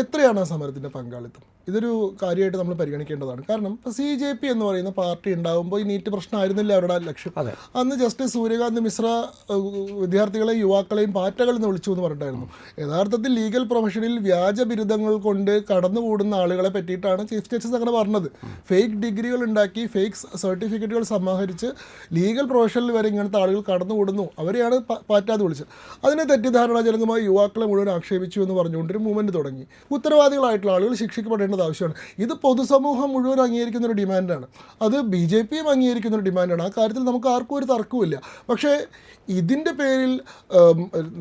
എത്രയാണ് ആ സമരത്തിൻ്റെ പങ്കാളിത്തം? ഇതൊരു കാര്യമായിട്ട് നമ്മൾ പരിഗണിക്കേണ്ടതാണ്. കാരണം ഇപ്പോൾ CJP എന്ന് പറയുന്ന പാർട്ടി ഉണ്ടാകുമ്പോൾ ഈ നീറ്റ് പ്രശ്നമായിരുന്നില്ല അവരുടെ ലക്ഷ്യം. അന്ന് ജസ്റ്റിസ് സൂര്യകാന്ത് മിശ്ര വിദ്യാർത്ഥികളെയും യുവാക്കളെയും പാറ്റകൾ എന്ന് വിളിച്ചു എന്ന് പറഞ്ഞിട്ടായിരുന്നു. യഥാർത്ഥത്തിൽ ലീഗൽ പ്രൊഫഷനിൽ വ്യാജ ബിരുദങ്ങൾ കൊണ്ട് കടന്നുകൂടുന്ന ആളുകളെ പറ്റിയിട്ടാണ് ചീഫ് ജസ്റ്റിസ് അങ്ങനെ പറഞ്ഞത്. ഫേക്ക് ഡിഗ്രികൾ ഉണ്ടാക്കി ഫേക്ക് സർട്ടിഫിക്കറ്റുകൾ സമാഹരിച്ച് ലീഗൽ പ്രൊഫഷനിൽ വരെ ഇങ്ങനത്തെ ആളുകൾ കടന്നുകൂടുന്നു, അവരെയാണ് പാറ്റാതെ വിളിച്ചത്. അതിനെ തെറ്റിദ്ധാരണാജനകമായി യുവാക്കളെ മുഴുവൻ ആക്ഷേപിച്ചു എന്ന് പറഞ്ഞുകൊണ്ടൊരു മൂവ്മെൻറ്റ് തുടങ്ങി. ഉത്തരവാദികളായിട്ടുള്ള ആളുകൾ ശിക്ഷിക്കപ്പെടേണ്ടത് ആവശ്യമാണ്. ഇത് പൊതുസമൂഹം മുഴുവൻ അംഗീകരിക്കുന്ന ഒരു ഡിമാൻഡാണ്. അത് BJPയും അംഗീകരിക്കുന്ന ഒരു ഡിമാൻഡാണ്. ആ കാര്യത്തിൽ നമുക്ക് ആർക്കും ഒരു തർക്കവുമില്ല. പക്ഷേ ഇതിൻ്റെ പേരിൽ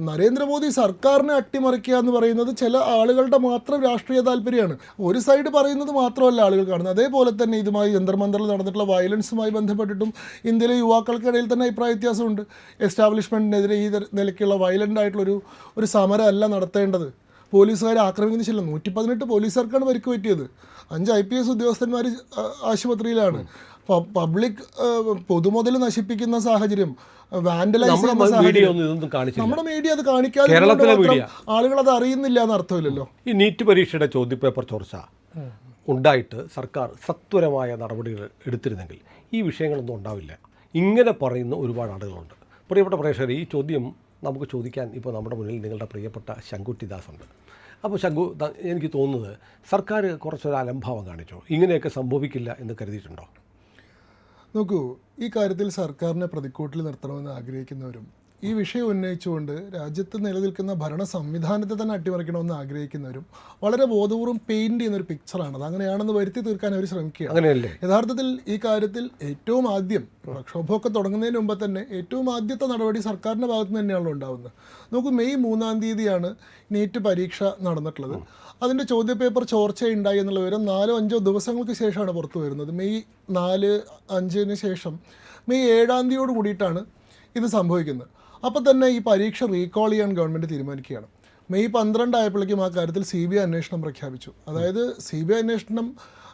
നരേന്ദ്രമോദി സർക്കാരിനെ അട്ടിമറിക്കുക എന്ന് പറയുന്നത് ചില ആളുകളുടെ മാത്രം രാഷ്ട്രീയ താല്പര്യമാണ്. ഒരു സൈഡ് പറയുന്നത് മാത്രമല്ല ആളുകൾ കാണുന്നത്. അതേപോലെ തന്നെ ഇതുമായി ജന്തർ-മന്ദറിൽ നടന്നിട്ടുള്ള വയലൻസുമായി ബന്ധപ്പെട്ടിട്ടും ഇന്ത്യയിലെ യുവാക്കൾക്കിടയിൽ തന്നെ അഭിപ്രായ വ്യത്യാസമുണ്ട്. എസ്റ്റാബ്ലിഷ്മെൻറ്റിനെതിരെ ഈ നിലയ്ക്കുള്ള വയലൻ്റ് ആയിട്ടുള്ളൊരു സമരമല്ല നടത്തേണ്ടത്. പോലീസുകാരെ ആക്രമിക്കുന്ന ശീലം 118 പോലീസുകാർക്കാണ് പരിക്ക് പറ്റിയത്. 5 IPS ഉദ്യോഗസ്ഥന്മാർ ആശുപത്രിയിലാണ്. പബ്ലിക് പൊതുമുതൽ നശിപ്പിക്കുന്ന സാഹചര്യം, വാൻഡലൈസ് ചെയ്യുന്ന സാഹചര്യം നമ്മുടെ മീഡിയ അത് കാണിക്കാതെ ആളുകൾ അത് അറിയുന്നില്ല എന്ന് അർത്ഥമില്ലല്ലോ. ഈ നീറ്റ് പരീക്ഷയുടെ ചോദ്യപേപ്പർ ചോർച്ച ഉണ്ടായിട്ട് സർക്കാർ സത്വരമായ നടപടികൾ എടുത്തിരുന്നെങ്കിൽ ഈ വിഷയങ്ങളൊന്നും ഉണ്ടാവില്ല. ഇങ്ങനെ പറയുന്ന ഒരുപാട് ആളുകളുണ്ട്. പ്രിയപ്പെട്ട പ്രേക്ഷകർ, ഈ ചോദ്യം നമുക്ക് ചോദിക്കാൻ ഇപ്പോൾ നമ്മുടെ മുന്നിൽ നിങ്ങളുടെ പ്രിയപ്പെട്ട ശങ്കുട്ടിദാസ് ഉണ്ട്. അപ്പോൾ ശങ്കു, എനിക്ക് തോന്നുന്നത് സർക്കാർ കുറച്ചൊരു അലംഭാവം കാണിച്ചോ? ഇങ്ങനെയൊക്കെ സംഭവിക്കില്ല എന്ന് കരുതിയിട്ടുണ്ടോ? നോക്കൂ, ഈ കാര്യത്തിൽ സർക്കാരിനെ പ്രതിക്കൂട്ടിൽ നിർത്തണമെന്ന് ആഗ്രഹിക്കുന്നവരും ഈ വിഷയം ഉന്നയിച്ചുകൊണ്ട് രാജ്യത്ത് നിലനിൽക്കുന്ന ഭരണ സംവിധാനത്തെ തന്നെ അട്ടിമറിക്കണമെന്ന് ആഗ്രഹിക്കുന്നവരും വളരെ ബോധപൂർവ്വം പെയിൻറ് ചെയ്യുന്നൊരു പിക്ചറാണത്. അങ്ങനെയാണെന്ന് വരുത്തി തീർക്കാൻ അവർ ശ്രമിക്കുകയാണ്. യഥാർത്ഥത്തിൽ ഈ കാര്യത്തിൽ ഏറ്റവും ആദ്യം പ്രക്ഷോഭമൊക്കെ തുടങ്ങുന്നതിന് മുമ്പ് തന്നെ ഏറ്റവും ആദ്യത്തെ നടപടി സർക്കാരിൻ്റെ ഭാഗത്ത് നിന്ന് തന്നെയാണല്ലോ ഉണ്ടാകുന്നത്. നമുക്ക് May 3-ാം തീയതിയാണ് നീറ്റ് പരീക്ഷ നടന്നിട്ടുള്ളത്. അതിൻ്റെ ചോദ്യപേപ്പർ ചോർച്ചയുണ്ടായി എന്നുള്ള വിവരം 4-5 ദിവസങ്ങൾക്ക് ശേഷമാണ് പുറത്തു വരുന്നത്. May 4-5 ശേഷം May 7-ാം തീയതിയോട് കൂടിയിട്ടാണ് ഇത് സംഭവിക്കുന്നത്. അപ്പോൾ തന്നെ ഈ പരീക്ഷ റീകോൾ ചെയ്യാൻ ഗവൺമെൻറ് തീരുമാനിക്കുകയാണ്. May 12 ആയപ്പോഴേക്കും ആ കാര്യത്തിൽ CBI അന്വേഷണം പ്രഖ്യാപിച്ചു. അതായത് CBI അന്വേഷണം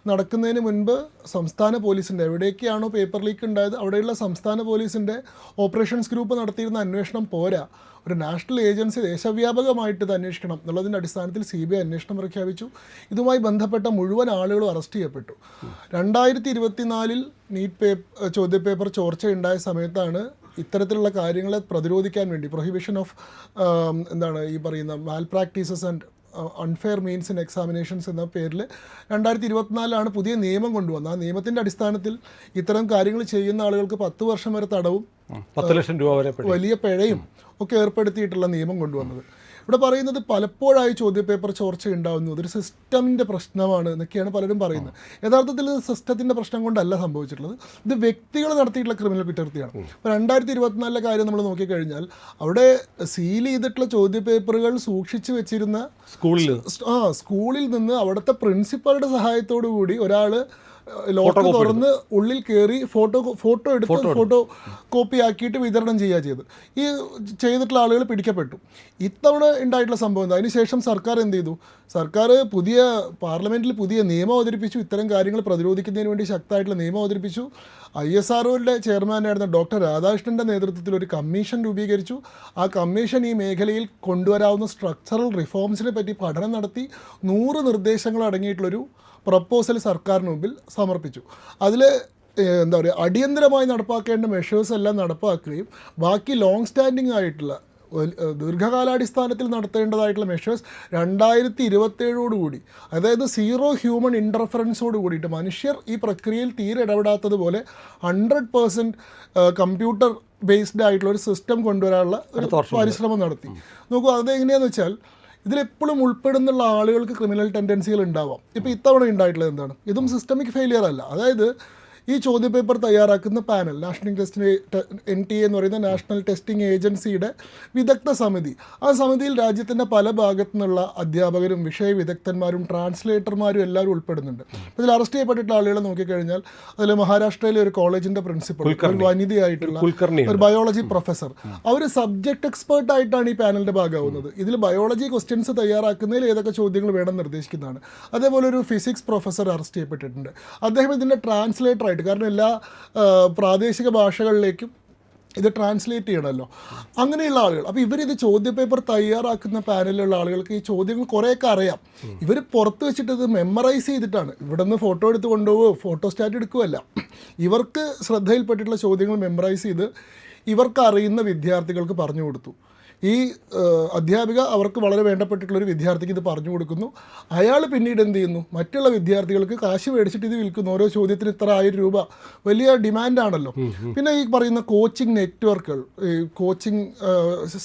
നടക്കുന്നതിന് മുൻപ് സംസ്ഥാന പോലീസിൻ്റെ എവിടേക്കാണോ പേപ്പർ ലീക്ക് ഉണ്ടായത് അവിടെയുള്ള സംസ്ഥാന പോലീസിൻ്റെ ഓപ്പറേഷൻസ് ഗ്രൂപ്പ് നടത്തിയിരുന്ന അന്വേഷണം പോരാ, ഒരു നാഷണൽ ഏജൻസി ദേശവ്യാപകമായിട്ട് ഇത് അന്വേഷിക്കണം എന്നുള്ളതിൻ്റെ അടിസ്ഥാനത്തിൽ CBI അന്വേഷണം പ്രഖ്യാപിച്ചു. ഇതുമായി ബന്ധപ്പെട്ട മുഴുവൻ ആളുകളും അറസ്റ്റ് ചെയ്യപ്പെട്ടു. 2024 നീറ്റ് ചോദ്യപേപ്പർ ചോർച്ചയുണ്ടായ സമയത്താണ് ഇത്തരത്തിലുള്ള കാര്യങ്ങളെ പ്രതിരോധിക്കാൻ വേണ്ടി പ്രൊഹിബിഷൻ ഓഫ് ഈ പറയുന്ന malpractices and unfair means in examinations എന്ന പേരിൽ 2024 പുതിയ നിയമം കൊണ്ടുവന്നത്. ആ നിയമത്തിൻ്റെ അടിസ്ഥാനത്തിൽ ഇത്തരം കാര്യങ്ങൾ ചെയ്യുന്ന ആളുകൾക്ക് 10 വർഷം വരെ തടവും 10 ലക്ഷം രൂപ വരെ വലിയ പിഴയും ഒക്കെ ഏർപ്പെടുത്തിയിട്ടുള്ള നിയമം കൊണ്ടുവന്നത്. ഇവിടെ പറയുന്നത് പലപ്പോഴായി ചോദ്യപേപ്പർ ചോർച്ച ഉണ്ടാകുന്നു, അതൊരു സിസ്റ്റമിൻ്റെ പ്രശ്നമാണ് എന്നൊക്കെയാണ് പലരും പറയുന്നത്. യഥാർത്ഥത്തിൽ ഇത് സിസ്റ്റത്തിൻ്റെ പ്രശ്നം കൊണ്ടല്ല സംഭവിച്ചിട്ടുള്ളത്, ഇത് വ്യക്തികൾ നടത്തിയിട്ടുള്ള ക്രിമിനൽ കുറ്റകൃത്യമാണ്. ഇപ്പോൾ 2024 കാര്യം നമ്മൾ നോക്കിക്കഴിഞ്ഞാൽ അവിടെ സീൽ ചെയ്തിട്ടുള്ള ചോദ്യപേപ്പറുകൾ സൂക്ഷിച്ചു വെച്ചിരുന്ന സ്കൂളിൽ നിന്ന് അവിടുത്തെ പ്രിൻസിപ്പളുടെ സഹായത്തോടു കൂടി ഒരാൾ ലോക്ക് തുറന്ന് ഉള്ളിൽ കയറി ഫോട്ടോ എടുത്ത് ഫോട്ടോ കോപ്പി ആക്കിയിട്ട് വിതരണം ചെയ്യുക ചെയ്തത്. ഈ ചെയ്തിട്ടുള്ള ആളുകൾ പിടിക്കപ്പെട്ടു. ഇത്തവണ ഉണ്ടായിട്ടുള്ള സംഭവം എന്താ? അതിനുശേഷം സർക്കാർ എന്ത് ചെയ്തു? സർക്കാർ പാർലമെൻറ്റിൽ പുതിയ നിയമം അവതരിപ്പിച്ചു. ഇത്തരം കാര്യങ്ങൾ പ്രതിരോധിക്കുന്നതിന് വേണ്ടി ശക്തമായിട്ടുള്ള നിയമം അവതരിപ്പിച്ചു. ISROയുടെ ചെയർമാനായിരുന്ന ഡോക്ടർ രാധാകൃഷ്ണൻ്റെ നേതൃത്വത്തിൽ ഒരു കമ്മീഷൻ രൂപീകരിച്ചു. ആ കമ്മീഷൻ ഈ മേഖലയിൽ കൊണ്ടുവരാവുന്ന സ്ട്രക്ചറൽ റിഫോംസിനെ പറ്റി പഠനം നടത്തി 100 നിർദ്ദേശങ്ങൾ അടങ്ങിയിട്ടുള്ളൊരു പ്രപ്പോസൽ സർക്കാരിന് മുമ്പിൽ സമർപ്പിച്ചു. അതിൽ അടിയന്തരമായി നടപ്പാക്കേണ്ട മെഷേഴ്സ് എല്ലാം നടപ്പാക്കുകയും ബാക്കി ലോങ് സ്റ്റാൻഡിങ് ആയിട്ടുള്ള ദീർഘകാലാടിസ്ഥാനത്തിൽ നടത്തേണ്ടതായിട്ടുള്ള മെഷേഴ്സ് 2027 അതായത് 0 ഹ്യൂമൻ ഇൻ്റർഫറൻസോട് കൂടിയിട്ട് മനുഷ്യർ ഈ പ്രക്രിയയിൽ തീരെ ഇടപെടാത്തതുപോലെ 100% കമ്പ്യൂട്ടർ ബേസ്ഡ് ആയിട്ടുള്ള ഒരു സിസ്റ്റം കൊണ്ടുവരാനുള്ള ഒരു പരിശ്രമം നടത്തി. നോക്കൂ, അതെങ്ങനെയാണെന്ന് വെച്ചാൽ ഇതിലെപ്പോഴും ഉൾപ്പെടുന്നുള്ള ആളുകൾക്ക് ക്രിമിനൽ ടെൻഡൻസികൾ ഉണ്ടാവാം. ഇപ്പോൾ ഇത്തവണ ഉണ്ടായിട്ടുള്ളത് എന്താണ്? ഇതും സിസ്റ്റമിക് ഫെയിലിയർ അല്ല. അതായത് ഈ ചോദ്യപേപ്പർ തയ്യാറാക്കുന്ന പാനൽ, നാഷണൽ NTA എന്ന് പറയുന്ന നാഷണൽ ടെസ്റ്റിംഗ് ഏജൻസിയുടെ വിദഗ്ധ സമിതി, ആ സമിതിയിൽ രാജ്യത്തിൻ്റെ പല ഭാഗത്തു നിന്നുള്ള അധ്യാപകരും വിഷയ വിദഗ്ധന്മാരും ട്രാൻസ്ലേറ്റർമാരും എല്ലാവരും ഉൾപ്പെടുന്നുണ്ട്. ഇതിൽ അറസ്റ്റ് ചെയ്യപ്പെട്ടിട്ടുള്ള ആളുകളെ നോക്കിക്കഴിഞ്ഞാൽ അതിൽ മഹാരാഷ്ട്രയിലെ ഒരു കോളേജിൻ്റെ പ്രിൻസിപ്പൽ, ഒരു വനിതയായിട്ടുള്ള ഒരു ബയോളജി പ്രൊഫസർ, അവർ സബ്ജക്ട് എക്സ്പേർട്ട് ആയിട്ടാണ് ഈ പാനലിൻ്റെ ഭാഗമാവുന്നത്. ഇതിൽ ബയോളജി ക്വസ്റ്റ്യൻസ് തയ്യാറാക്കുന്നതിൽ ഏതൊക്കെ ചോദ്യങ്ങൾ വേണം നിർദ്ദേശിക്കുന്നതാണ്. അതേപോലെ ഒരു ഫിസിക്സ് പ്രൊഫസർ അറസ്റ്റ് ചെയ്യപ്പെട്ടിട്ടുണ്ട്. അദ്ദേഹം ഇതിൻ്റെ ട്രാൻസ്ലേറ്റർ ആയിട്ട്, കാരണം എല്ലാ പ്രാദേശിക ഭാഷകളിലേക്കും ഇത് ട്രാൻസ്ലേറ്റ് ചെയ്യണമല്ലോ. അങ്ങനെയുള്ള ആളുകൾ, അപ്പോൾ ഇവരിത് ചോദ്യപേപ്പർ തയ്യാറാക്കുന്ന പാനലിലുള്ള ആളുകൾക്ക് ഈ ചോദ്യങ്ങൾ കുറേയൊക്കെ അറിയാം. ഇവർ പുറത്ത് വെച്ചിട്ട് ഇത് മെമ്മറൈസ് ചെയ്തിട്ടാണ്, ഇവിടെ നിന്ന് ഫോട്ടോ എടുത്ത് കൊണ്ടുപോകുമോ ഫോട്ടോ സ്റ്റാറ്റ് എടുക്കുകയല്ല, ഇവർക്ക് ശ്രദ്ധയിൽപ്പെട്ടിട്ടുള്ള ചോദ്യങ്ങൾ മെമ്മറൈസ് ചെയ്ത് ഇവർക്ക് അറിയുന്ന വിദ്യാർത്ഥികൾക്ക് പറഞ്ഞു കൊടുത്തു. ഈ അധ്യാപിക അവർക്ക് വളരെ വേണ്ടപ്പെട്ടിട്ടുള്ളൊരു വിദ്യാർത്ഥിക്ക് ഇത് പറഞ്ഞു കൊടുക്കുന്നു. അയാൾ പിന്നീട് എന്ത് ചെയ്യുന്നു, മറ്റുള്ള വിദ്യാർത്ഥികൾക്ക് കാശ് മേടിച്ചിട്ട് ഇത് വിൽക്കുന്നു. ഓരോ ചോദ്യത്തിന് ഇത്ര 1000 രൂപ, വലിയ ഡിമാൻഡാണല്ലോ. പിന്നെ ഈ പറയുന്ന കോച്ചിങ് നെറ്റ്വർക്കുകൾ, കോച്ചിങ്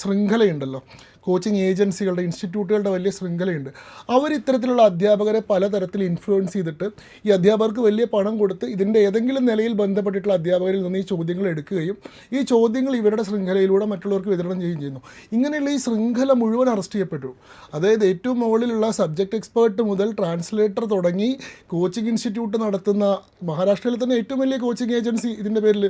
ശൃംഖലയുണ്ടല്ലോ, കോച്ചിങ് ഏജൻസികളുടെ, ഇൻസ്റ്റിറ്റ്യൂട്ടുകളുടെ വലിയ ശൃംഖലയുണ്ട്. അവർ ഇത്തരത്തിലുള്ള അധ്യാപകരെ പലതരത്തിൽ ഇൻഫ്ലുവൻസ് ചെയ്തിട്ട് ഈ അധ്യാപകർക്ക് വലിയ പണം കൊടുത്ത് ഇതിൻ്റെ ഏതെങ്കിലും നിലയിൽ ബന്ധപ്പെട്ടിട്ടുള്ള അധ്യാപകരിൽ നിന്ന് ഈ ചോദ്യങ്ങൾ എടുക്കുകയും ഈ ചോദ്യങ്ങൾ ഇവരുടെ ശൃംഖലയിലൂടെ മറ്റുള്ളവർക്ക് വിതരണം ചെയ്യുകയും ചെയ്യുന്നു. ഇങ്ങനെയുള്ള ഈ ശൃംഖല മുഴുവൻ അറസ്റ്റ് ചെയ്യപ്പെട്ടു. അതായത് ഏറ്റവും മുകളിലുള്ള സബ്ജക്റ്റ് എക്സ്പേർട്ട് മുതൽ ട്രാൻസ്ലേറ്റർ തുടങ്ങി കോച്ചിങ് ഇൻസ്റ്റിറ്റ്യൂട്ട് നടത്തുന്ന, മഹാരാഷ്ട്രയിൽ തന്നെ ഏറ്റവും വലിയ കോച്ചിങ് ഏജൻസി ഇതിൻ്റെ പേരിൽ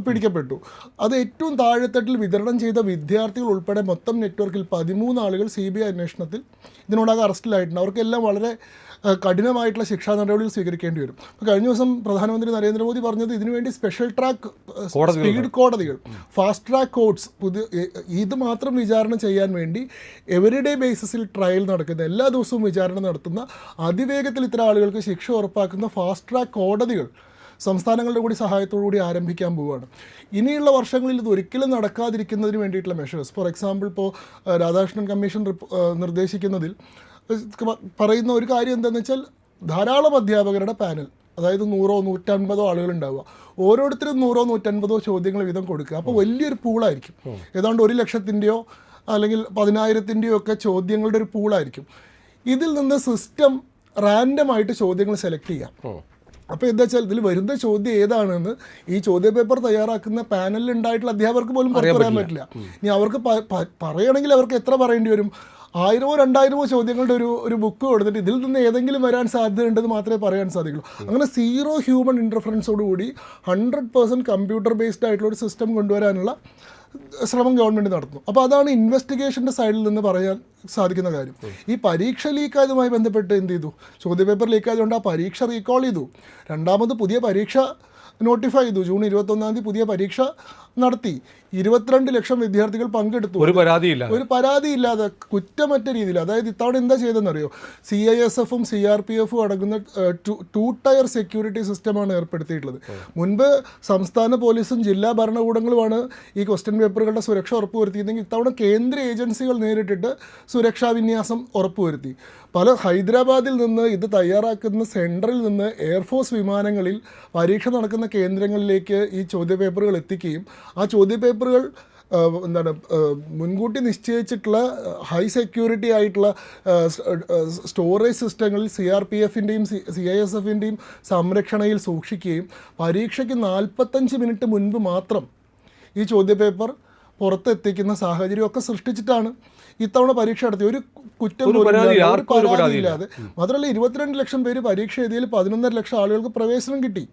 പിടിക്കപ്പെട്ടു. അത് ഏറ്റവും താഴെത്തട്ടിൽ വിതരണം ചെയ്ത വിദ്യാർത്ഥികൾ ഉൾപ്പെടെ മൊത്തം നെറ്റ്വർക്കിൽ 13 ആളുകൾ CBI അന്വേഷണത്തിൽ ഇതിനോടകം അറസ്റ്റിലായിട്ടുണ്ട്. അവർക്കെല്ലാം വളരെ കഠിനമായിട്ടുള്ള ശിക്ഷാ നടപടികൾ സ്വീകരിക്കേണ്ടി വരും. അപ്പോൾ കഴിഞ്ഞ ദിവസം പ്രധാനമന്ത്രി നരേന്ദ്രമോദി പറഞ്ഞത് ഇതിനുവേണ്ടി സ്പെഷ്യൽ ട്രാക്ക് സ്പീഡ് കോടതികൾ, ഫാസ്റ്റ് ട്രാക്ക് കോർട്സ്, ഇത് മാത്രം വിചാരണ ചെയ്യാൻ വേണ്ടി എവരിഡേ ബേസിസിൽ ട്രയൽ നടക്കുന്ന, എല്ലാ ദിവസവും വിചാരണ നടത്തുന്ന, അതിവേഗത്തിൽ ഇത്തരം ആളുകൾക്ക് ശിക്ഷ ഉറപ്പാക്കുന്ന ഫാസ്റ്റ് ട്രാക്ക് കോടതികൾ സംസ്ഥാനങ്ങളുടെ കൂടി സഹായത്തോടു കൂടി ആരംഭിക്കാൻ പോവുകയാണ്. ഇനിയുള്ള വർഷങ്ങളിൽ ഇത് ഒരിക്കലും നടക്കാതിരിക്കുന്നതിന് വേണ്ടിയിട്ടുള്ള മെഷേഴ്സ്, ഫോർ എക്സാമ്പിൾ ഇപ്പോൾ രാധാകൃഷ്ണൻ കമ്മീഷൻ നിർദ്ദേശിക്കുന്നതിൽ പറയുന്ന ഒരു കാര്യം എന്താണെന്ന് വെച്ചാൽ, ധാരാളം അധ്യാപകരുടെ പാനൽ, അതായത് 100-150 ആളുകൾ ഉണ്ടാവുക, ഓരോരുത്തരും 100-150 ചോദ്യങ്ങൾ വീതം കൊടുക്കുക. അപ്പോൾ വലിയൊരു പൂളായിരിക്കും, ഏതാണ്ട് 1 ലക്ഷത്തിൻ്റെയോ അല്ലെങ്കിൽ 10,000-ൻ്റെയോ ഒക്കെ ചോദ്യങ്ങളുടെ ഒരു പൂളായിരിക്കും. ഇതിൽ നിന്ന് സിസ്റ്റം റാൻഡമായിട്ട് ചോദ്യങ്ങൾ സെലക്ട് ചെയ്യാം. അപ്പോൾ എന്താ വെച്ചാൽ ഇതിൽ വരുന്ന ചോദ്യം ഏതാണെന്ന് ഈ ചോദ്യപേപ്പർ തയ്യാറാക്കുന്ന പാനലിൽ ഉണ്ടായിട്ടുള്ള അധ്യാപകർക്ക് പോലും പറയാൻ പറ്റില്ല. ഇനി അവർക്ക് പറയണമെങ്കിൽ അവർക്ക് എത്ര പറയേണ്ടി വരും? 1000-2000 ചോദ്യങ്ങളുടെ ഒരു ബുക്ക് കൊടുത്തിട്ട് ഇതിൽ നിന്ന് ഏതെങ്കിലും വരാൻ സാധ്യതയുണ്ടെന്ന് മാത്രമേ പറയാൻ സാധിക്കുള്ളൂ. അങ്ങനെ 0 ഹ്യൂമൻ ഇൻ്റർഫറൻസോടുകൂടി 100% കമ്പ്യൂട്ടർ ബേസ്ഡ് ആയിട്ടുള്ള ഒരു സിസ്റ്റം കൊണ്ടുവരാനുള്ള ശ്രമം ഗവൺമെൻറ് നടത്തുന്നു. അപ്പോൾ അതാണ് ഇൻവെസ്റ്റിഗേഷൻ്റെ സൈഡിൽ നിന്ന് പറയാൻ സാധിക്കുന്ന കാര്യം. ഈ പരീക്ഷ ലീക്കായതുമായി ബന്ധപ്പെട്ട് എന്ത് ചെയ്തു? ചോദ്യപേപ്പർ ലീക്കായതുകൊണ്ട് ആ പരീക്ഷ റീകോൾ ചെയ്തു. രണ്ടാമത് പുതിയ പരീക്ഷ നോട്ടിഫൈ ചെയ്തു. ജൂൺ 21-ാം തീയതി പുതിയ പരീക്ഷ നടത്തി. 22 ലക്ഷം വിദ്യാർത്ഥികൾ പങ്കെടുത്തു. ഒരു പരാതിയില്ലാതെ കുറ്റമറ്റ രീതിയിൽ. അതായത് ഇത്തവണ എന്താ ചെയ്തതെന്നറിയോ? CISF-ഉം CRPF-ഉം അടങ്ങുന്ന 2 ടയർ സെക്യൂരിറ്റി സിസ്റ്റമാണ് ഏർപ്പെടുത്തിയിട്ടുള്ളത്. മുൻപ് സംസ്ഥാന പോലീസും ജില്ലാ ഭരണകൂടങ്ങളുമാണ് ഈ ക്വസ്റ്റ്യൻ പേപ്പറുകളുടെ സുരക്ഷ ഉറപ്പുവരുത്തിയിരുന്നെങ്കിൽ ഇത്തവണ കേന്ദ്ര ഏജൻസികൾ നേരിട്ടിട്ട് സുരക്ഷാ വിന്യാസം ഉറപ്പുവരുത്തി. ഹൈദരാബാദിൽ നിന്ന് ഇത് തയ്യാറാക്കുന്ന സെൻട്രൽ നിന്ന് എയർഫോഴ്സ് വിമാനങ്ങളിൽ പരീക്ഷ നടക്കുന്ന കേന്ദ്രങ്ങളിലേക്ക് ഈ ചോദ്യപേപ്പറുകൾ എത്തിക്കുകയും ആ ചോദ്യപേപ്പറുകൾ മുൻകൂട്ടി നിശ്ചയിച്ചിട്ടുള്ള ഹൈ സെക്യൂരിറ്റി ആയിട്ടുള്ള സ്റ്റോറേജ് സിസ്റ്റങ്ങളിൽ CRPF-ൻ്റെയും CISF-ൻ്റെയും സംരക്ഷണയിൽ സൂക്ഷിക്കുകയും പരീക്ഷയ്ക്ക് 45 മിനിറ്റ് മുൻപ് മാത്രം ഈ ചോദ്യപേപ്പർ പുറത്തെത്തിക്കുന്ന സാഹചര്യമൊക്കെ സൃഷ്ടിച്ചിട്ടാണ് ഇത്തവണ പരീക്ഷ നടത്തി. ഒരു കുറ്റം പരാതിയില്ലാതെ. മാത്രമല്ല 22 ലക്ഷം പേര് പരീക്ഷ എഴുതിയതിൽ 11.5 ലക്ഷം ആളുകൾക്ക് പ്രവേശനം കിട്ടി.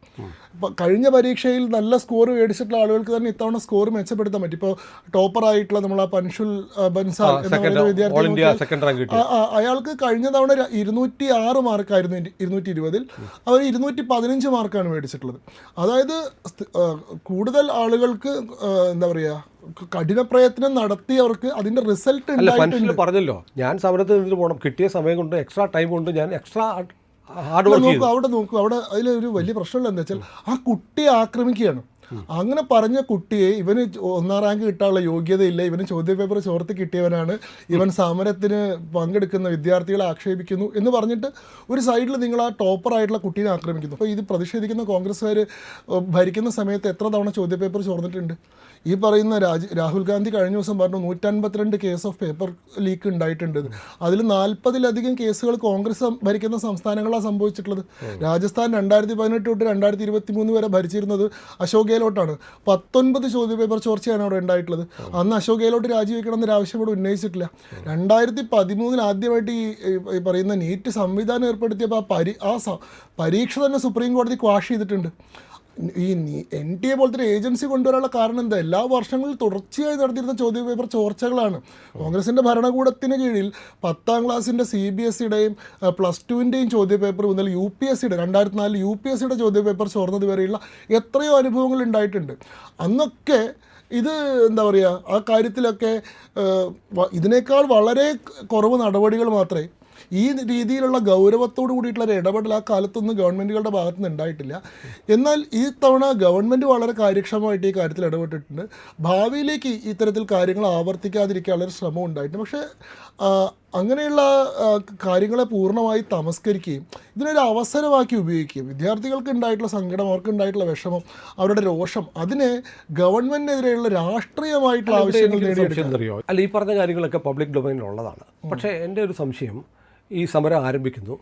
കഴിഞ്ഞ പരീക്ഷയിൽ നല്ല സ്കോർ മേടിച്ചിട്ടുള്ള ആളുകൾക്ക് തന്നെ ഇത്തവണ സ്കോർ മെച്ചപ്പെടുത്താൻ പറ്റി. ഇപ്പോൾ ടോപ്പറായിട്ടുള്ള നമ്മൾ ആ പൻഷുൽ ബൻസാൽ എന്ന വിദ്യാർത്ഥി, അയാൾക്ക് കഴിഞ്ഞ തവണ 206 മാർക്കായിരുന്നു 220-ൽ, അവർ 215 മാർക്കാണ് മേടിച്ചിട്ടുള്ളത്. അതായത് കൂടുതൽ ആളുകൾക്ക് എന്താ പറയുക, കഠിന പ്രയത്നം നടത്തിയവർക്ക് അതിന്റെ റിസൾട്ട് പറഞ്ഞല്ലോ. ഞാൻ സമരത്തിൽ പോകണം, കിട്ടിയ സമയം കൊണ്ട് എക്സ്ട്രാ ടൈം കൊണ്ട് ഞാൻ എക്സ്ട്രാ ഹാർഡ് വർക്ക് ചെയ്തു. അവിടെ നോക്കൂ, അവിടെ അതിലൊരു വലിയ പ്രശ്നമുള്ള എന്താ വെച്ചാൽ ആ കുട്ടിയെ ആക്രമിക്കുകയാണ്. അങ്ങനെ പറഞ്ഞ കുട്ടിയെ, ഇവന് 1ാം റാങ്ക് കിട്ടാനുള്ള യോഗ്യതയില്ല, ഇവന് ചോദ്യപേപ്പർ ചോർത്തി കിട്ടിയവനാണ്, ഇവൻ സമരത്തിന് പങ്കെടുക്കുന്ന വിദ്യാർത്ഥികളെ ആക്ഷേപിക്കുന്നു എന്ന് പറഞ്ഞിട്ട് ഒരു സൈഡിൽ നിങ്ങൾ ആ ടോപ്പറായിട്ടുള്ള കുട്ടീനെ ആക്രമിക്കുന്നു. അപ്പോൾ ഇത് പ്രതിഷേധിക്കുന്ന കോൺഗ്രസ്സുകാർ ഭരിക്കുന്ന സമയത്ത് എത്ര തവണ ചോദ്യപേപ്പർ ചോർന്നിട്ടുണ്ട്? ഈ പറയുന്ന രാഹുൽ ഗാന്ധി കഴിഞ്ഞ ദിവസം പറഞ്ഞു 152 കേസ് ഓഫ് പേപ്പർ ലീക്ക് ഉണ്ടായിട്ടുണ്ട്. അതിൽ 40-ലധികം കേസുകൾ കോൺഗ്രസ് ഭരിക്കുന്ന സംസ്ഥാനങ്ങളാണ് സംഭവിച്ചിട്ടുള്ളത്. രാജസ്ഥാൻ 2018 തൊട്ട് 2023 വരെ ഭരിച്ചിരുന്നത് അശോക് ഗെഹ്ലോട്ടാണ്. 19 ചോദ്യപേപ്പർ ചോർച്ചയാണ് അവിടെ ഉണ്ടായിട്ടുള്ളത്. അന്ന് അശോക് ഗെഹ്ലോട്ട് രാജിവെക്കണമെന്ന് ആവശ്യം ഇവിടെ ഉന്നയിച്ചിട്ടില്ല. 2013 ആദ്യമായിട്ട് ഈ പറയുന്ന നീറ്റ് സംവിധാനം ഏർപ്പെടുത്തിയപ്പോൾ ആ പരീക്ഷ തന്നെ സുപ്രീം കോടതി ക്വാഷ് ചെയ്തിട്ടുണ്ട്. ഈ NTA പോലത്തെ ഏജൻസി കൊണ്ടുവരാനുള്ള കാരണം എന്താ? എല്ലാ വർഷങ്ങളിൽ തുടർച്ചയായി നടത്തിയിരുന്ന ചോദ്യപേപ്പർ ചോർച്ചകളാണ്. കോൺഗ്രസിൻ്റെ ഭരണകൂടത്തിന് കീഴിൽ 10ാം ക്ലാസ്സിൻ്റെ CBSE-യുടെയും +2-ൻ്റെയും ചോദ്യപേപ്പർ മുതൽ UPSC-യുടെ 2004 UPSC-യുടെ ചോദ്യപേപ്പർ ചോർന്നത് വരെയുള്ള എത്രയോ അനുഭവങ്ങൾ ഉണ്ടായിട്ടുണ്ട്. അന്നൊക്കെ ഇത് എന്താ പറയുക, ആ കാര്യത്തിലൊക്കെ ഇതിനേക്കാൾ വളരെ കുറവ് നടപടികൾ മാത്രമേ ഈ രീതിയിലുള്ള ഗൗരവത്തോടു കൂടിയിട്ടുള്ള ഒരു ഇടപെടൽ ആ കാലത്തൊന്നും ഗവൺമെൻറ്റുകളുടെ ഭാഗത്തു നിന്ന് ഉണ്ടായിട്ടില്ല. എന്നാൽ ഈ തവണ ഗവൺമെൻറ് വളരെ കാര്യക്ഷമമായിട്ട് ഈ കാര്യത്തിൽ ഇടപെട്ടിട്ടുണ്ട്. ഭാവിയിലേക്ക് ഇത്തരത്തിൽ കാര്യങ്ങൾ ആവർത്തിക്കാതിരിക്കാനുള്ളൊരു ശ്രമം ഉണ്ടായിട്ടുണ്ട്. പക്ഷേ അങ്ങനെയുള്ള കാര്യങ്ങളെ പൂർണ്ണമായി തമസ്കരിക്കുകയും ഇതിനൊരു അവസരമാക്കി ഉപയോഗിക്കുകയും വിദ്യാർത്ഥികൾക്ക് ഉണ്ടായിട്ടുള്ള സങ്കടം, അവർക്ക് ഉണ്ടായിട്ടുള്ള വിഷമം, അവരുടെ രോഷം, അതിനെ ഗവൺമെൻറ്റിനെതിരെയുള്ള രാഷ്ട്രീയമായിട്ടുള്ള ആവശ്യങ്ങൾ നേടിയെടുക്കുക. അല്ല, ഈ പറഞ്ഞ കാര്യങ്ങളൊക്കെ പബ്ലിക് ഡൊമൈനിലുള്ളതാണ്. പക്ഷേ എൻ്റെ ഒരു സംശയം, ഈ സമരം ആരംഭിക്കുന്നു,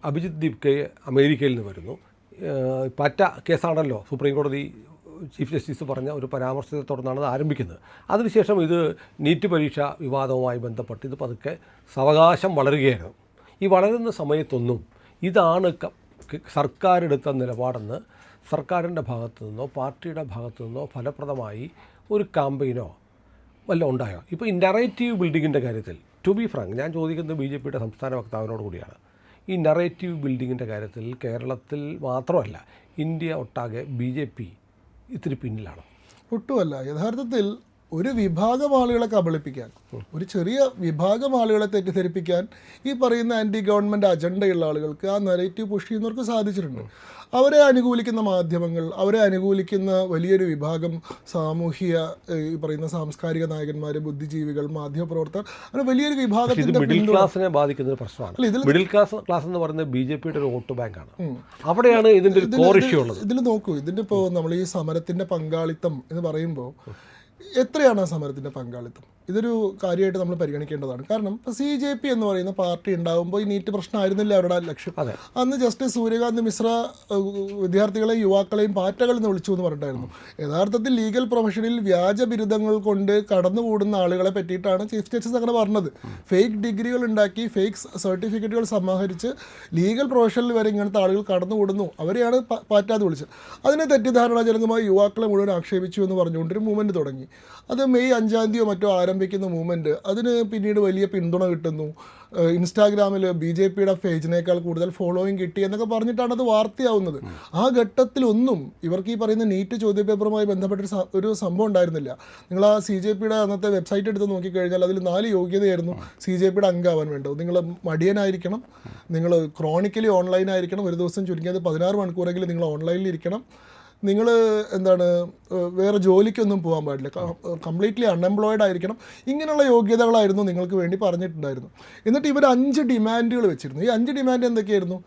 അഭിജിത് ദീപ്കെ അമേരിക്കയിൽ നിന്ന് വരുന്നു, പാറ്റ കേസാണല്ലോ സുപ്രീം കോടതി ചീഫ് ജസ്റ്റിസ് പറഞ്ഞ ഒരു പരാമർശത്തെ തുടർന്നാണ് അത് ആരംഭിക്കുന്നത്. അതിനുശേഷം ഇത് നീറ്റ് പരീക്ഷ വിവാദവുമായി ബന്ധപ്പെട്ട് ഇത് പതുക്കെ സാവകാശം വളരുകയായിരുന്നു. ഈ വളരുന്ന സമയത്തൊന്നും ഇതാണ് സർക്കാരെടുത്ത നിലപാടെന്ന് സർക്കാരിൻ്റെ ഭാഗത്തു നിന്നോ പാർട്ടിയുടെ ഭാഗത്തു നിന്നോ ഫലപ്രദമായി ഒരു ക്യാമ്പയിനോ വല്ല ഉണ്ടായോ? ഇപ്പോൾ ഈ നറേറ്റീവ് ബിൽഡിങ്ങിൻ്റെ കാര്യത്തിൽ, ടു ബി ഫ്രാങ്ക്, ഞാൻ ചോദിക്കുന്നത് ബി ജെ പിയുടെ സംസ്ഥാന വക്താവിനോട് കൂടിയാണ്. ഈ നറേറ്റീവ് ബിൽഡിങ്ങിൻ്റെ കാര്യത്തിൽ കേരളത്തിൽ മാത്രമല്ല, ഇന്ത്യ ഒട്ടാകെ ബി ജെ പി ഇത്തിരി പിന്നിലാണ്. ഒട്ടുമല്ല. യഥാർത്ഥത്തിൽ ഒരു വിഭാഗം ആളുകളെ കബളിപ്പിക്കാൻ, ഒരു ചെറിയ വിഭാഗം ആളുകളെ തെറ്റിദ്ധരിപ്പിക്കാൻ ഈ പറയുന്ന ആൻറ്റി ഗവൺമെൻറ് അജണ്ടയുള്ള ആളുകൾക്ക്, ആ നറേറ്റീവ് പുഷ് ചെയ്യുന്നവർക്ക് സാധിച്ചിട്ടുണ്ട്. അവരെ അനുകൂലിക്കുന്ന മാധ്യമങ്ങൾ, അവരെ അനുകൂലിക്കുന്ന വലിയൊരു വിഭാഗം സാമൂഹിക, ഈ പറയുന്ന സാംസ്കാരിക നായകന്മാർ, ബുദ്ധിജീവികൾ, മാധ്യമപ്രവർത്തകർ, അങ്ങനെ വലിയൊരു വിഭാഗത്തിന്റെ മിഡിൽ ക്ലാസിനെ ബാധിക്കുന്ന ഒരു പ്രശ്നമാണ്. മിഡിൽ ക്ലാസ് എന്ന് പറയുന്നത് ബി ജെ പിയുടെ ഒരു വോട്ട് ബാങ്കാണ്. അവിടെയാണ് ഇതിൻ്റെ ഒരു കോർ ഇഷ്യൂ ഉള്ളത്. ഇതിൽ നോക്കൂ, ഇതിൻ്റെ ഇപ്പോൾ നമ്മൾ ഈ സമരത്തിൻ്റെ പങ്കാളിത്തം എന്ന് പറയുമ്പോൾ എത്രയാണ് ആ സമരത്തിൻ്റെ പങ്കാളിത്തം? ഇതൊരു കാര്യമായിട്ട് നമ്മൾ പരിഗണിക്കേണ്ടതാണ്. കാരണം ഇപ്പോൾ CJP എന്ന് പറയുന്ന പാർട്ടി ഉണ്ടാകുമ്പോൾ ഈ നീറ്റ് പ്രശ്നമായിരുന്നില്ല അവരുടെ ലക്ഷ്യം. അന്ന് ജസ്റ്റിസ് സൂര്യകാന്ത് മിശ്ര വിദ്യാർത്ഥികളെയും യുവാക്കളെയും പാറ്റകൾ എന്ന് വിളിച്ചു എന്ന് പറഞ്ഞിട്ടായിരുന്നു. യഥാർത്ഥത്തിൽ ലീഗൽ പ്രൊഫഷനിൽ വ്യാജ ബിരുദങ്ങൾ കൊണ്ട് കടന്നുകൂടുന്ന ആളുകളെ പറ്റിയിട്ടാണ് ചീഫ് ജസ്റ്റിസ് അങ്ങനെ പറഞ്ഞത്. ഫേക്ക് ഡിഗ്രികൾ ഉണ്ടാക്കി, ഫേക്ക് സർട്ടിഫിക്കറ്റുകൾ സമാഹരിച്ച് ലീഗൽ പ്രൊഫഷനിൽ വരെ ഇങ്ങനത്തെ ആളുകൾ കടന്നുകൂടുന്നു, അവരെയാണ് പാറ്റാതെ വിളിച്ചത്. അതിനെ തെറ്റിദ്ധാരണാജനകമായി യുവാക്കളെ മുഴുവൻ ആക്ഷേപിച്ചു എന്ന് പറഞ്ഞുകൊണ്ടൊരു മൂവ്മെൻറ്റ് തുടങ്ങി. അത് മെയ് 5 മറ്റോ ആരംഭിക്കുന്ന മൂവ്മെൻറ്റ് അതിന് പിന്നീട് വലിയ പിന്തുണ കിട്ടുന്നു. ഇൻസ്റ്റാഗ്രാമിൽ BJPയുടെ പേജിനേക്കാൾ കൂടുതൽ ഫോളോയിങ് കിട്ടി എന്നൊക്കെ പറഞ്ഞിട്ടാണ് അത് വാർത്തയാവുന്നത്. ആ ഘട്ടത്തിലൊന്നും ഇവർക്ക് ഈ പറയുന്ന നീറ്റ് ചോദ്യപേപ്പറുമായി ബന്ധപ്പെട്ട ഒരു സംഭവം ഉണ്ടായിരുന്നില്ല. നിങ്ങൾ ആ CJPയുടെ അന്നത്തെ വെബ്സൈറ്റ് എടുത്ത് നോക്കിക്കഴിഞ്ഞാൽ അതിൽ 4 യോഗ്യതയായിരുന്നു CJPയുടെ അംഗമാവാൻ വേണ്ടത്. നിങ്ങൾ മടിയനായിരിക്കണം, നിങ്ങൾ ക്രോണിക്കലി ഓൺലൈനായിരിക്കണം, ഒരു ദിവസം ചുരുങ്ങിയത് 16 മണിക്കൂറെങ്കിലും നിങ്ങൾ ഓൺലൈനിലിരിക്കണം, നിങ്ങൾ വേറെ ജോലിക്കൊന്നും പോകാൻ പാടില്ല, കംപ്ലീറ്റ്ലി അൺഎംപ്ലോയിഡ് ആയിരിക്കണം. ഇങ്ങനെയുള്ള യോഗ്യതകളായിരുന്നു നിങ്ങൾക്ക് വേണ്ടി പറഞ്ഞിട്ടുണ്ടായിരുന്നു. എന്നിട്ട് ഇവർ 5 ഡിമാൻഡുകൾ വെച്ചിരുന്നു. ഈ 5 ഡിമാൻഡ് എന്തൊക്കെയായിരുന്നു?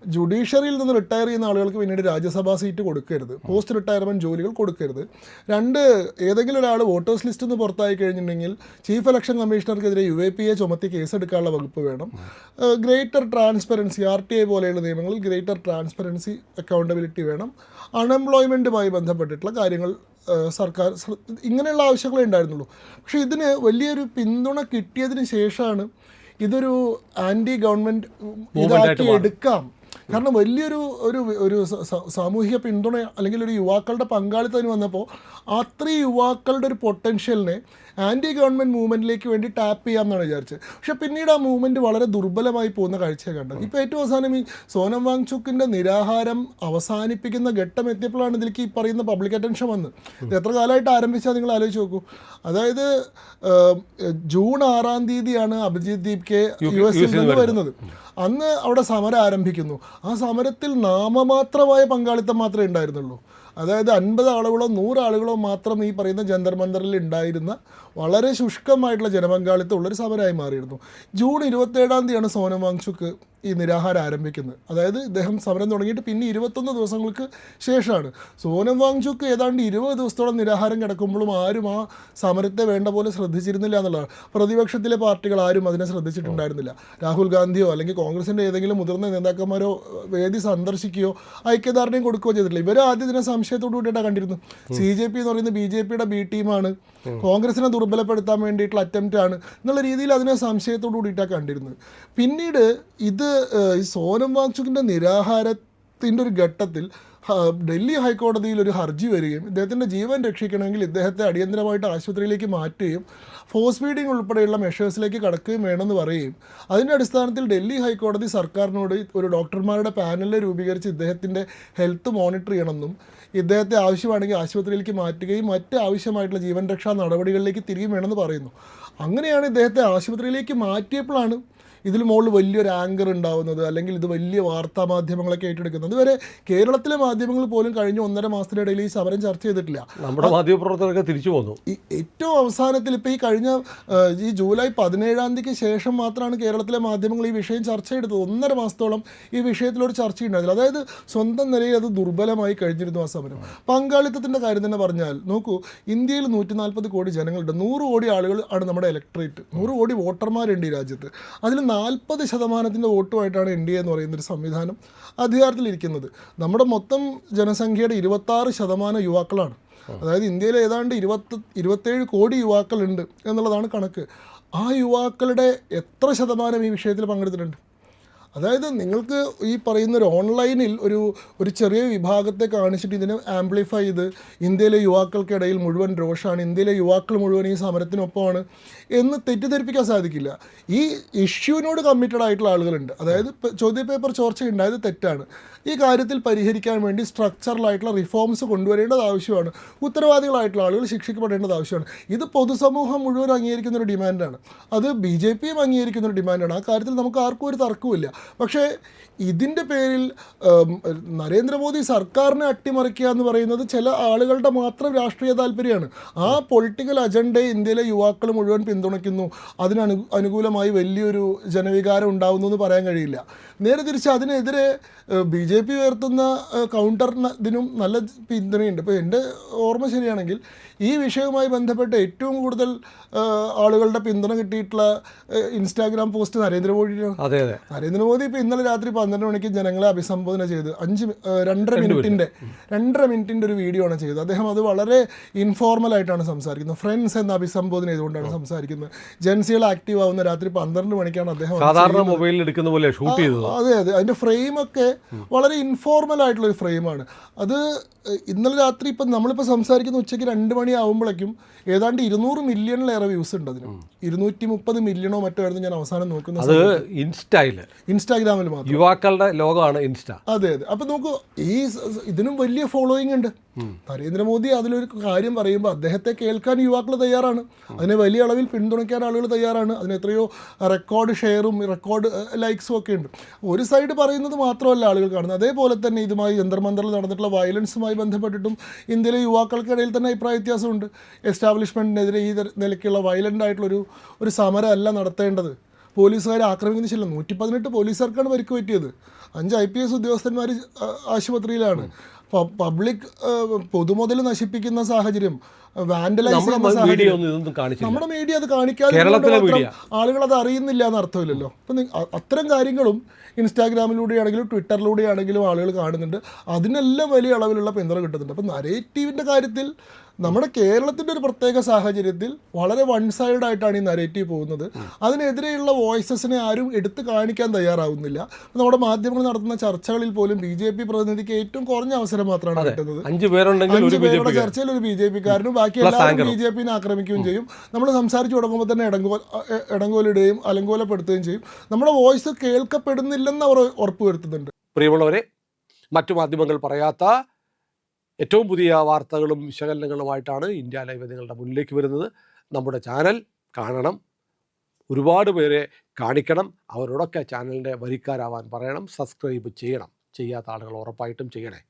ജുഡീഷ്യറിയിൽ നിന്ന് റിട്ടയർ ചെയ്യുന്ന ആളുകൾക്ക് പിന്നീട് രാജ്യസഭാ സീറ്റ് കൊടുക്കരുത്, പോസ്റ്റ് റിട്ടയർമെൻറ്റ് ജോലികൾ കൊടുക്കരുത്. 2, ഏതെങ്കിലും ഒരാൾ വോട്ടേഴ്സ് ലിസ്റ്റിൽ നിന്ന് പുറത്തായി കഴിഞ്ഞിട്ടുണ്ടെങ്കിൽ ചീഫ് ഇലക്ഷൻ കമ്മീഷണർക്കെതിരെ UAPA ചുമത്തി കേസെടുക്കാനുള്ള വകുപ്പ് വേണം. ഗ്രേറ്റർ ട്രാൻസ്പെറൻസി, RTI പോലെയുള്ള നിയമങ്ങളിൽ ഗ്രേറ്റർ ട്രാൻസ്പെറൻസി, അക്കൗണ്ടബിലിറ്റി വേണം. അൺഎംപ്ലോയ്മെൻറ്റുമായി ബന്ധപ്പെട്ടിട്ടുള്ള കാര്യങ്ങൾ സർക്കാർ, ഇങ്ങനെയുള്ള ആവശ്യങ്ങളേ ഉണ്ടായിരുന്നുള്ളൂ. പക്ഷേ ഇതിന് വലിയൊരു പിന്തുണ കിട്ടിയതിന് ശേഷമാണ് ഇതൊരു ആൻറ്റി ഗവൺമെൻറ് ഇതാക്കി എടുക്കാം. കാരണം വലിയൊരു ഒരു സാമൂഹിക പിന്തുണ അല്ലെങ്കിൽ ഒരു യുവാക്കളുടെ പങ്കാളിത്തത്തിന് വന്നപ്പോൾ അത്രയും യുവാക്കളുടെ ഒരു പൊട്ടൻഷ്യലിനെ ആൻറ്റി ഗവൺമെൻറ് മൂവ്മെൻറ്റിലേക്ക് വേണ്ടി ടാപ്പ് ചെയ്യാമെന്നാണ് വിചാരിച്ചത്. പക്ഷേ പിന്നീട് ആ മൂവ്മെൻറ്റ് വളരെ ദുർബലമായി പോകുന്ന കാഴ്ചയാണ് കണ്ടത്. ഇപ്പോൾ ഏറ്റവും അവസാനം ഈ സോനം വാങ്ചുക്കിൻ്റെ നിരാഹാരം അവസാനിപ്പിക്കുന്ന ഘട്ടം എത്തിയപ്പോഴാണ് ഇതിലേക്ക് ഈ പറയുന്ന പബ്ലിക് അറ്റൻഷൻ വന്നത്. ഇത് എത്ര കാലമായിട്ട് ആരംഭിച്ചാൽ നിങ്ങൾ ആലോചിച്ച് നോക്കൂ. അതായത് ജൂൺ 6-ാം തീയതിയാണ് അഭിജിത് ദീപ്കെ US നിന്ന് വരുന്നത്. അന്ന് അവിടെ സമരം ആരംഭിക്കുന്നു. ആ സമരത്തിൽ നാമമാത്രമായ പങ്കാളിത്തം മാത്രമേ ഉണ്ടായിരുന്നുള്ളൂ. അതായത് 50 ആളുകളോ 100 ആളുകളോ മാത്രം ഈ പറയുന്ന ജന്തർ മന്ദറിൽ ഉണ്ടായിരുന്ന വളരെ ശുഷ്കമായിട്ടുള്ള ജനപങ്കാളിത്തം ഉള്ളൊരു സമരമായി മാറിയിരുന്നു. ജൂൺ 27-ാം തീയതിയാണ് സോനം വാങ്ചുക്ക് ഈ നിരാഹാരം ആരംഭിക്കുന്നത്. അതായത് ഇദ്ദേഹം സമരം തുടങ്ങിയിട്ട് പിന്നെ 21 ദിവസങ്ങൾക്ക് ശേഷമാണ്. സോനം വാങ്ചുക്ക് ഏതാണ്ട് 20 ദിവസത്തോളം നിരാഹാരം കിടക്കുമ്പോഴും ആരും ആ സമരത്തെ വേണ്ട പോലെ ശ്രദ്ധിച്ചിരുന്നില്ല എന്നുള്ളതാണ്. പ്രതിപക്ഷത്തിലെ പാർട്ടികൾ ആരും അതിനെ ശ്രദ്ധിച്ചിട്ടുണ്ടായിരുന്നില്ല. രാഹുൽ ഗാന്ധിയോ അല്ലെങ്കിൽ കോൺഗ്രസിൻ്റെ ഏതെങ്കിലും മുതിർന്ന നേതാക്കന്മാരോ വേദി സന്ദർശിക്കുകയോ ഐക്യദാർഢ്യം കൊടുക്കുകയോ ചെയ്തിട്ടില്ല. ഇവർ ആദ്യം ഇതിനെ സംശയത്തോടു കൂടിയിട്ടാണ് കണ്ടിരുന്നു. CJP എന്ന് പറയുന്നത് BJPയുടെ B ടീമാണ്, കോൺഗ്രസിനെ ദുർബലപ്പെടുത്താൻ വേണ്ടിയിട്ടുള്ള അറ്റംപ്റ്റ് ആണ് എന്നുള്ള രീതിയിൽ അതിനെ സംശയത്തോടു കൂടിയിട്ടാണ് കണ്ടിരുന്നത്. പിന്നീട് ഇത് ഈ സോനം വാങ്ചുക്കിൻ്റെ നിരാഹാരത്തിൻ്റെ ഒരു ഘട്ടത്തിൽ ഡൽഹി ഹൈക്കോടതിയിൽ ഒരു ഹർജി വരികയും ഇദ്ദേഹത്തിൻ്റെ ജീവൻ രക്ഷിക്കണമെങ്കിൽ ഇദ്ദേഹത്തെ അടിയന്തരമായിട്ട് ആശുപത്രിയിലേക്ക് മാറ്റുകയും ഫോഴ്സ് ഫീഡിംഗ് ഉൾപ്പെടെയുള്ള മെഷേഴ്സിലേക്ക് കടക്കുകയും വേണമെന്ന് പറയുകയും അതിൻ്റെ അടിസ്ഥാനത്തിൽ ഡൽഹി ഹൈക്കോടതി സർക്കാരിനോട് ഒരു ഡോക്ടർമാരുടെ പാനലിനെ രൂപീകരിച്ച് ഇദ്ദേഹത്തിൻ്റെ ഹെൽത്ത് മോണിറ്റർ ചെയ്യണമെന്നും ഇദ്ദേഹത്തെ ആവശ്യമാണെങ്കിൽ ആശുപത്രിയിലേക്ക് മാറ്റുകയും മറ്റ് ആവശ്യമായിട്ടുള്ള ജീവൻ രക്ഷാ നടപടികളിലേക്ക് തിരികെ വേണമെന്ന് പറയുന്നു. അങ്ങനെയാണ് ഇദ്ദേഹത്തെ ആശുപത്രിയിലേക്ക് മാറ്റിയപ്പോഴാണ് ഇതിൽ മുകളിൽ വലിയൊരു ആങ്കർ ഉണ്ടാവുന്നത്, അല്ലെങ്കിൽ ഇത് വലിയ വാർത്താ മാധ്യമങ്ങളൊക്കെ ഏറ്റെടുക്കുന്നത്. ഇതുവരെ കേരളത്തിലെ മാധ്യമങ്ങൾ പോലും കഴിഞ്ഞ 1.5 മാസത്തിനിടയിൽ ഈ സമരം ചർച്ച ചെയ്തിട്ടില്ല. നമ്മുടെ മാധ്യമപ്രവർത്തകരൊക്കെ തിരിച്ചു പോന്നു. ഈ ഏറ്റവും അവസാനത്തിൽ ഇപ്പോൾ ഈ ജൂലൈ 17-ാം തീയതിക്ക് ശേഷം മാത്രമാണ് കേരളത്തിലെ മാധ്യമങ്ങൾ ഈ വിഷയം ചർച്ച ചെയ്തത്. 1.5 മാസത്തോളം ഈ വിഷയത്തിലൊരു ചർച്ചയുണ്ടായിരുന്നില്ല. അതായത് സ്വന്തം നിലയിൽ അത് ദുർബലമായി കഴിഞ്ഞിരുന്നു ആ സമരം. പങ്കാളിത്തത്തിൻ്റെ കാര്യം തന്നെ പറഞ്ഞാൽ നോക്കൂ, ഇന്ത്യയിൽ 140 കോടി ജനങ്ങളുണ്ട്. 100 കോടി ആളുകൾ ആണ് നമ്മുടെ ഇലക്ട്രേറ്റ്. 100 കോടി വോട്ടർമാരുണ്ട് ഈ രാജ്യത്ത്. അതിൽ 40% വോട്ടുമായിട്ടാണ് എൻ ഡി എ എന്ന് പറയുന്നൊരു സംവിധാനം അധികാരത്തിലിരിക്കുന്നത്. നമ്മുടെ മൊത്തം ജനസംഖ്യയുടെ 26% യുവാക്കളാണ്. അതായത് ഇന്ത്യയിൽ ഏതാണ്ട് 27 കോടി യുവാക്കളുണ്ട് എന്നുള്ളതാണ് കണക്ക്. ആ യുവാക്കളുടെ എത്ര ശതമാനം ഈ വിഷയത്തിൽ പങ്കെടുത്തിട്ടുണ്ട്? അതായത് നിങ്ങൾക്ക് ഈ പറയുന്നൊരു ഓൺലൈനിൽ ഒരു ചെറിയ വിഭാഗത്തെ കാണിച്ചിട്ട് ഇതിനെ ആംപ്ലിഫൈ ചെയ്ത് ഇന്ത്യയിലെ യുവാക്കൾക്കിടയിൽ മുഴുവൻ രോഷമാണ്, ഇന്ത്യയിലെ യുവാക്കൾ മുഴുവൻ ഈ സമരത്തിനൊപ്പമാണ് എന്ന് തെറ്റിദ്ധരിപ്പിക്കാൻ സാധിക്കില്ല. ഈ ഇഷ്യൂവിനോട് കമ്മിറ്റഡ് ആയിട്ടുള്ള ആളുകളുണ്ട്. അതായത് ചോദ്യപേപ്പർ ചോർച്ച ഉണ്ടായത് തെറ്റാണ്. ഈ കാര്യത്തിൽ പരിഹരിക്കാൻ വേണ്ടി സ്ട്രക്ചറലായിട്ടുള്ള റിഫോംസ് കൊണ്ടുവരേണ്ടത് ആവശ്യമാണ്. ഉത്തരവാദികളായിട്ടുള്ള ആളുകൾ ശിക്ഷിക്കപ്പെടേണ്ടത് ആവശ്യമാണ്. ഇത് പൊതുസമൂഹം മുഴുവൻ അംഗീകരിക്കുന്ന ഒരു ഡിമാൻഡാണ്. അത് BJP യും അംഗീകരിക്കുന്ന ഒരു ഡിമാൻഡാണ്. ആ കാര്യത്തിൽ നമുക്ക് ആർക്കും ഒരു തർക്കവുമില്ല. പക്ഷേ ഇതിൻ്റെ പേരിൽ നരേന്ദ്രമോദി സർക്കാരിനെ അട്ടിമറിക്കുക എന്ന് പറയുന്നത് ചില ആളുകളുടെ മാത്രം രാഷ്ട്രീയ താല്പര്യമാണ്. ആ പൊളിറ്റിക്കൽ അജണ്ടയെ ഇന്ത്യയിലെ യുവാക്കൾ മുഴുവൻ പിന്തുണയ്ക്കുന്നു, അനുകൂലമായി വലിയൊരു ജനവികാരം ഉണ്ടാകുന്നു എന്ന് പറയാൻ കഴിയില്ല. നേരെ തിരിച്ച് അതിനെതിരെ BJP ഉയർത്തുന്ന കൗണ്ടറിനും നല്ല പിന്തുണയുണ്ട്. ഇപ്പോൾ എൻ്റെ ഓർമ്മ ശരിയാണെങ്കിൽ ഈ വിഷയവുമായി ബന്ധപ്പെട്ട് ഏറ്റവും കൂടുതൽ ആളുകളുടെ പിന്തുണ കിട്ടിയിട്ടുള്ള ഇൻസ്റ്റാഗ്രാം പോസ്റ്റ് നരേന്ദ്രമോദിയാണ്. അതെ അതെ. നരേന്ദ്രമോദി ഇപ്പോൾ ഇന്നലെ രാത്രി 12 മണിക്ക് ജനങ്ങളെ അഭിസംബോധന ചെയ്ത് 2.5 മിനിറ്റിൻ്റെ ഒരു വീഡിയോ ആണ് ചെയ്തത്. അദ്ദേഹം അത് വളരെ ഇൻഫോർമലായിട്ടാണ് സംസാരിക്കുന്നത്. ഫ്രണ്ട്സ് എന്ന അഭിസംബോധന ചെയ്തുകൊണ്ടാണ് സംസാരിക്കുന്നത്. ജൻസികൾ ആക്റ്റീവ് ആവുന്ന രാത്രി 12 മണിക്കാണ് അദ്ദേഹം സാധാരണ മൊബൈലിൽ എടുക്കുന്ന പോലെ ഷൂട്ട് ചെയ്തത്. അതെ അതെ. അതിൻ്റെ ഫ്രെയിമൊക്കെ വളരെ ഇൻഫോർമൽ ആയിട്ടുള്ളൊരു ഫ്രെയിമാണ്. അത് ഇന്നലെ രാത്രി ഇപ്പം നമ്മളിപ്പോൾ സംസാരിക്കുന്ന ഉച്ചയ്ക്ക് 2 മണി ആകുമ്പോഴേക്കും ഏതാണ്ട് 200 മില്യണിലേറെ വ്യൂസ് ഉണ്ട്. അതിന് 230 മില്യണോ മറ്റോ ആയിരുന്നു ഞാൻ അവസാനം നോക്കുന്നത്. അത് ഇൻസ്റ്റാഗ്രാമിൽ മാത്രം. യുവാക്കളുടെ ലോകമാണ് ഇൻസ്റ്റ. അതെ അതെ. അപ്പം നോക്കൂ, ഇതിനും വലിയ ഫോളോയിങ് ഉണ്ട്. നരേന്ദ്രമോദി അതിലൊരു കാര്യം പറയുമ്പോൾ അദ്ദേഹത്തെ കേൾക്കാൻ യുവാക്കൾ തയ്യാറാണ്. അതിനെ വലിയ അളവിൽ പിന്തുണയ്ക്കാൻ ആളുകൾ തയ്യാറാണ്. അതിന് എത്രയോ റെക്കോർഡ് ഷെയറും റെക്കോർഡ് ലൈക്സും ഒക്കെ ഉണ്ട്. ഒരു സൈഡ് പറയുന്നത് മാത്രമല്ല ആളുകൾ കാണുന്നത്. അതേപോലെ തന്നെ ഇതുമായി ജന്തർ-മന്ദറിൽ നടന്നിട്ടുള്ള വയലൻസുമായി ബന്ധപ്പെട്ടിട്ടും ഇന്ത്യയിലെ യുവാക്കൾക്കിടയിൽ തന്നെ അഭിപ്രായ വ്യത്യാസമുണ്ട്. എസ്റ്റാബ്ലിഷ്മെൻറ്റിനെതിരെ ഈ നിലയ്ക്കുള്ള വയലൻ്റ് ആയിട്ടുള്ളൊരു സമരമല്ല നടത്തേണ്ടത്. പോലീസുകാരെ ആക്രമിക്കുന്ന ശീലം 118 പോലീസുകാർക്കാണ് പരിക്ക് പറ്റിയത്. 5 IPS ഉദ്യോഗസ്ഥന്മാർ ആശുപത്രിയിലാണ്. പബ്ലിക് പൊതുമുതൽ നശിപ്പിക്കുന്ന സാഹചര്യം, വാൻഡലൈസ് ചെയ്യുന്ന സാഹചര്യം നമ്മുടെ മീഡിയ അത് കാണിക്കാതെ ആളുകൾ അത് അറിയുന്നില്ല എന്ന് അർത്ഥമില്ലല്ലോ. അപ്പം അത്തരം കാര്യങ്ങളും ഇൻസ്റ്റാഗ്രാമിലൂടെയാണെങ്കിലും ട്വിറ്ററിലൂടെയാണെങ്കിലും ആളുകൾ കാണുന്നുണ്ട്. അതിനെല്ലാം വലിയ അളവിലുള്ള പിന്തുണ കിട്ടുന്നുണ്ട്. അപ്പം നരേറ്റീവിൻ്റെ കാര്യത്തിൽ നമ്മുടെ കേരളത്തിൻ്റെ ഒരു പ്രത്യേക സാഹചര്യത്തിൽ വളരെ വൺ സൈഡ് ആയിട്ടാണ് ഈ നരേറ്റീവ് പോകുന്നത്. അതിനെതിരെയുള്ള വോയിസസിനെ ആരും എടുത്തു കാണിക്കാൻ തയ്യാറാവുന്നില്ല. നമ്മുടെ മാധ്യമങ്ങൾ നടത്തുന്ന ചർച്ചകളിൽ പോലും BJP പ്രതിനിധിക്ക് ഏറ്റവും കുറഞ്ഞ അവസരം മാത്രമാണ് കിട്ടുന്നത്. 5 പേരുടെ ചർച്ചയിൽ ഒരു BJP-കാരനും ബാക്കി എല്ലാവരും BJP-നെ ആക്രമിക്കുകയും ചെയ്യും. നമ്മൾ സംസാരിച്ച് തുടങ്ങുമ്പോൾ തന്നെ ഇടങ്കോലിടുകയും അലങ്കോലപ്പെടുത്തുകയും ചെയ്യും. നമ്മുടെ വോയിസ് കേൾക്കപ്പെടുന്നില്ലെന്ന് അവർ ഉറപ്പുവരുത്തുന്നുണ്ട്. പ്രിയമുള്ളവരെ, മറ്റു മാധ്യമങ്ങൾ പറയാത്ത ഏറ്റവും പുതിയ വാർത്തകളും വിശകലനങ്ങളുമായിട്ടാണ് ഇന്ത്യ ലൈവ് നിങ്ങളുടെ മുന്നിലേക്ക് വരുന്നത്. നമ്മുടെ ചാനൽ കാണണം, ഒരുപാട് പേരെ കാണിക്കണം, അവരോടൊക്കെ ചാനലിൻ്റെ വരിക്കാരാവാൻ പറയണം, സബ്സ്ക്രൈബ് ചെയ്യണം. ചെയ്യാത്ത ആളുകൾ ഉറപ്പായിട്ടും ചെയ്യണേ.